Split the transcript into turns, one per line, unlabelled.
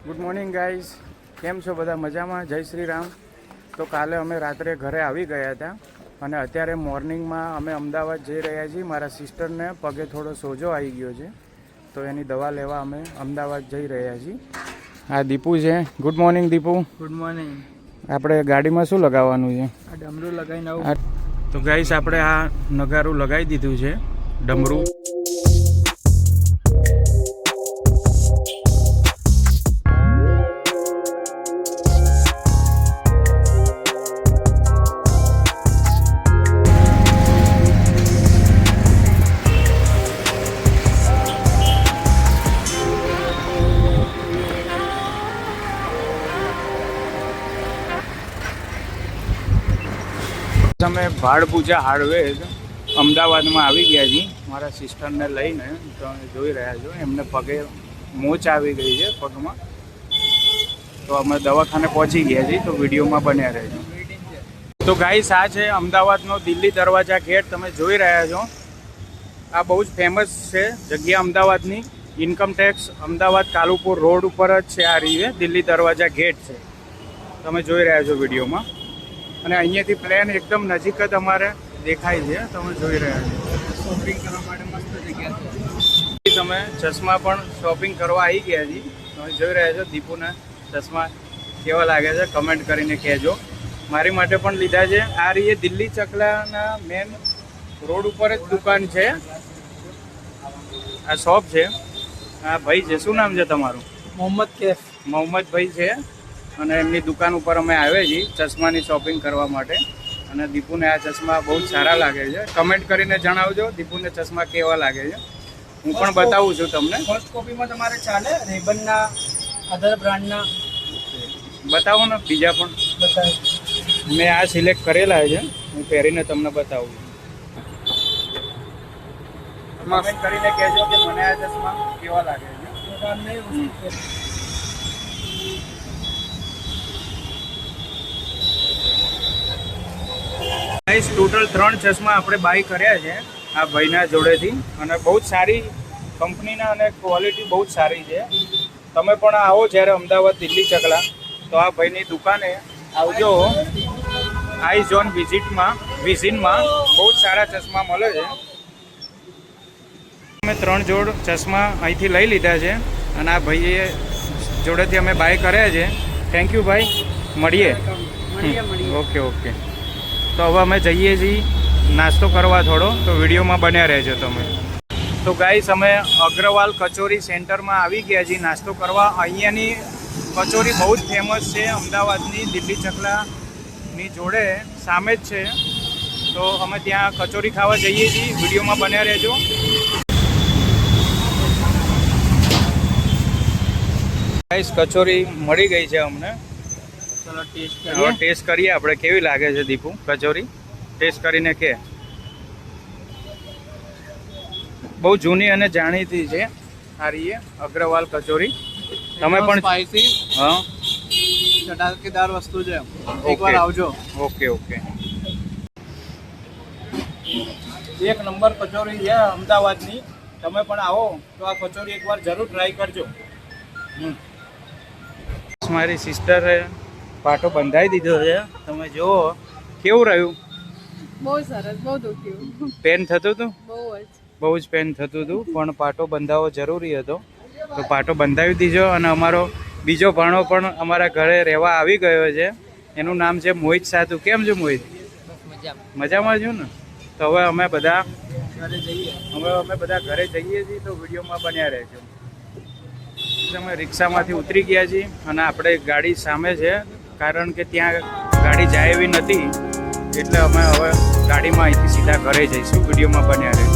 Good morning guys, કેમ છો બધા? મજામાં? જય શ્રી રામ. તો કાલે અમે રાત્રે ઘરે આવી ગયા હતા અને અત્યારે મોર્નિંગમાં અમે અમદાવાદ જઈ રહ્યા છીએ. મારા સિસ્ટરને પગે થોડો સોજો આવી ગયો છે, તો એની દવા લેવા અમે અમદાવાદ જઈ રહ્યા છીએ. આ દીપુ છે. Good morning Deepu.
Good morning.
આપણે ગાડીમાં શું લગાવવાનું છે?
આ ડમરું લગાવીને આવું.
તો ગાઈઝ આપણે આ નગારું લગાવી દીધું છે, ડમરું. અમે ભાડભૂજા હાર્ડવેર અમદાવાદમાં આવી ગયા છીએ. મારા સિસ્ટરને લઈને તમે જોઈ રહ્યા છો, એમને પગે મોચ આવી ગઈ છે પગમાં. તો અમે દવાખાને પહોંચી ગયા છીએ, તો વિડીયોમાં બન્યા રહેજો. તો ગાઈસ, આ છે અમદાવાદનો દિલ્હી દરવાજા ગેટ. તમે જોઈ રહ્યા છો, આ બહુ જ ફેમસ છે જગ્યા અમદાવાદની. ઇન્કમટેક્સ અમદાવાદ કાલુપુર રોડ ઉપર જ છે આ રીવે દિલ્હી દરવાજા ગેટ છે. તમે જોઈ રહ્યા છો વિડીયોમાં. અને અહીંયાથી પ્લેન એકદમ નજીક જ અમારે દેખાય છે. તમે જોઈ રહ્યા છો,
શોપિંગ કરવા માટે મસ્ત જગ્યા છે.
તમે ચશ્મા પણ શોપિંગ કરવા આવી ગયા છીએ. તમે જોઈ રહ્યા છો દીપુના ચશ્મા કેવા લાગે છે, કમેન્ટ કરીને કહેજો. મારી માટે પણ લીધા છે. આ રીએ દિલ્હી ચકલાના મેન રોડ ઉપર જ દુકાન છે, આ શોપ છે. આ ભાઈ છે, શું નામ છે તમારું?
મોહમ્મદ કેફ.
મોહમ્મદભાઈ છે, અને એમની દુકાન ઉપર અમે આવ્યા છીએ ચશ્માની શોપિંગ કરવા માટે. અને દીપુને આ ચશ્મા બહુ જ સારા લાગે છે. કમેન્ટ કરીને જણાવજો દીપુને ચશ્મા કેવા લાગે છે. હું પણ બતાવું છું તમને.
ફર્સ્ટ કોપીમાં તમારે ચાલે રેબનના, અધર બ્રાન્ડના.
બતાવો ને, બીજા પણ
બતાવે.
મેં આ સિલેક્ટ કરેલા છે, હું પહેરીને તમને બતાવું. કમેન્ટ કરીને કહેજો કે મને આ ચશ્મા કેવા લાગે છે. ટોટલ 3 ચશ્મા આપણે બાય કર્યા છે આ ભાઈના જોડેથી, અને બહુ જ સારી કંપનીના અને ક્વોલિટી બહુ જ સારી છે. તમે પણ આવો જ્યારે અમદાવાદ દિલ્હી ચકલા, તો આ ભાઈની દુકાને આવજો. આઈ ઝોન વિઝિનમાં બહુ જ સારા ચશ્મા મળે છે. અમે 3 જોડ ચશ્મા અહીંથી લઈ લીધા છે, અને આ ભાઈએ જોડેથી અમે બાય કર્યા છે. થેન્ક યુ ભાઈ, મળીએ. Okay okay. તો હવે અમે જઈએ છીએ નાસ્તો કરવા થોડો, તો વિડીયોમાં બન્યા રહેજો તમે. તો ગાઈસ, અમે અગ્રવાલ કચોરી સેન્ટરમાં આવી ગયા છીએ નાસ્તો કરવા. અહીંયાની કચોરી બહુ જ ફેમસ છે અમદાવાદની. દિલ્હી ચકલાની જોડે સામે જ છે. તો અમે ત્યાં કચોરી ખાવા જઈએ છીએ, વિડીયોમાં બન્યા રહેજો. ગાઈસ, કચોરી મળી ગઈ છે અમને.
ચલો
ટેસ્ટ કરીએ આપણે, કેવી લાગે છે દીપુ કચોરી? ટેસ્ટ કરીને કે. બહુ જૂની અને જાણીતી છે આ રીએ અગ્રવાલ કચોરી. તમે પણ
સ્પાઈસી,
હા,
ચટાકેદાર વસ્તુ છે.
ઓકે.
એકવાર આવજો.
Okay okay.
એક નંબર કચોરી છે અમદાવાદની. તમે પણ આવો તો આ કચોરી એકવાર જરૂર ટ્રાય કરજો.
મારી સિસ્ટરે પાટો બંધાઈ દીધો છે. તમે જુઓ કેવું રહ્યું.
બહુ સરસ, બહુ દુખ્યું.
પેન થતું હતું,
બહુ જ.
બહુ જ પેન થતું હતું, પણ પાટો બંધાવવો જરૂરી હતો, તો પાટો બંધાવી દીધો. અને અમારો બીજો ભાણો પણ અમારા ઘરે રહેવા આવી ગયો છે. એનું નામ છે મોહિત સાતુ. કેમ છે મોહિત? મજામાં છું ને? તો હવે અમે બધા ઘરે જઈએ છીએ, તો વિડીયોમાં બન્યા રહેજો. અમે રિક્ષામાંથી ઉતરી ગયા છીએ, અને આપણે ગાડી સામે છે, કારણ કે ત્યાં ગાડી જાય એવી નથી, એટલે અમે હવે ગાડીમાં અહીંથી સીધા ઘરે જઈશું. વિડીયોમાં બન્યા રહેજો.